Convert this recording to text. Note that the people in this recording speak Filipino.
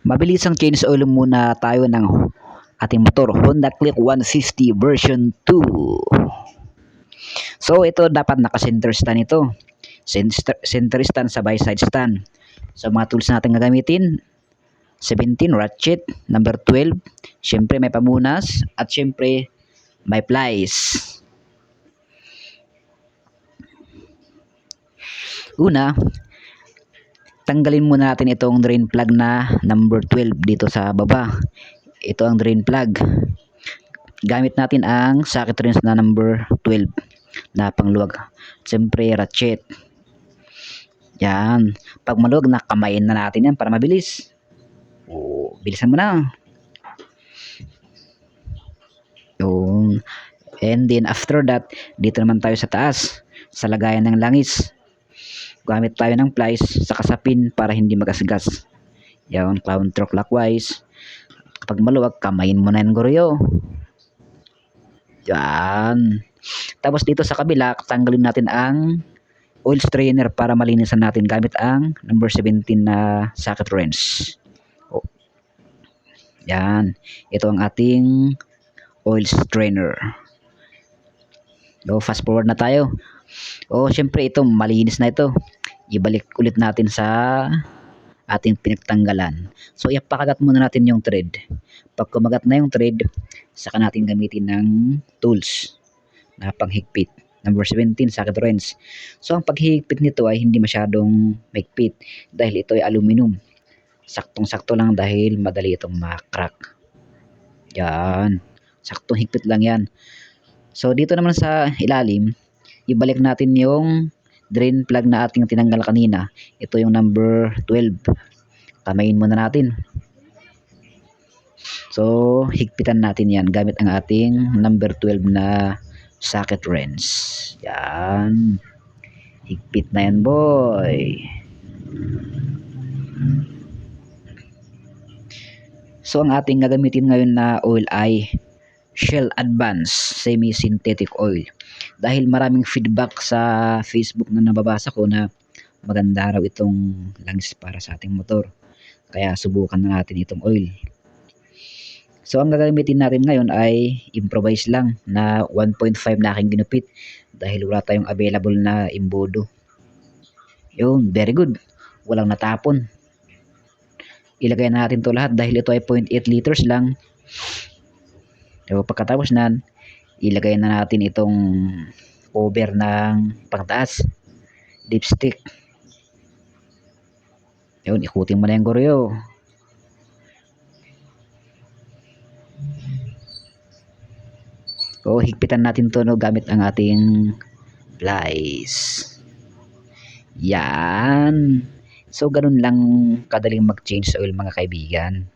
Mabilisang change oil muna tayo ng ating motor, Honda Click 150 version 2. So ito dapat naka-center stand ito. Center stand sabay side stand. So mga tools natin gagamitin, 17 ratchet, number 12, syempre may pamunas at syempre may plies. Una, tanggalin muna natin itong drain plug na number 12 dito sa baba. Ito ang drain plug. Gamit natin ang socket wrench na number 12 na pangluwag. Siyempre ratchet. Yan. Pag maluwag na, kamayin na natin yan para mabilis. O, bilisan mo na. Yun. And then after that, dito naman tayo sa taas. Sa lagayan ng langis. Gamit tayo ng plies sa kasapin para hindi magasgas. Yan, counterclockwise. Kapag maluwag, kamayin mo na yan, guryo. Yan. Tapos dito sa kabila, tanggalin natin ang oil strainer para malinisan natin gamit ang number 17 na socket wrench. Oh. Yan. Ito ang ating oil strainer. So, fast forward na tayo. Syempre ito, malinis na ito. Ibalik ulit natin sa ating pinagtanggalan. So, ipakagat muna natin yung thread. Pag kumagat na yung thread, saka natin gamitin ng tools na panghigpit. Number 17, socket wrench. So, ang paghihigpit nito ay hindi masyadong mahigpit dahil ito ay aluminum. Saktong-sakto lang dahil madali itong makrack. Yan. Saktong higpit lang yan. So, dito naman sa ilalim, ibalik natin yung drain plug na ating tinanggal kanina. Ito yung number 12. Kamayin muna natin. So, higpitan natin yan gamit ang ating number 12 na socket wrench. Yan. Higpit na yan, boy. So, ang ating gagamitin ngayon na oil ay Shell Advance Semi-Synthetic Oil. Dahil maraming feedback sa Facebook na nababasa ko na maganda raw itong langis para sa ating motor. Kaya subukan na natin itong oil. So, ang gagamitin natin ngayon ay improvise lang na 1.5 na aking ginupit dahil wala tayong available na imbodo. Yun, very good. Walang natapon. Ilagay na natin to lahat dahil ito ay 0.8 liters lang. So, pagkatapos nan, ilagay na natin itong cover ng pangtaas, dipstick. Yun, ikutin mo na yung guryo. So, higpitan natin to no, gamit ang ating plies. Yan. So, ganun lang kadaling mag-change oil mga kaibigan.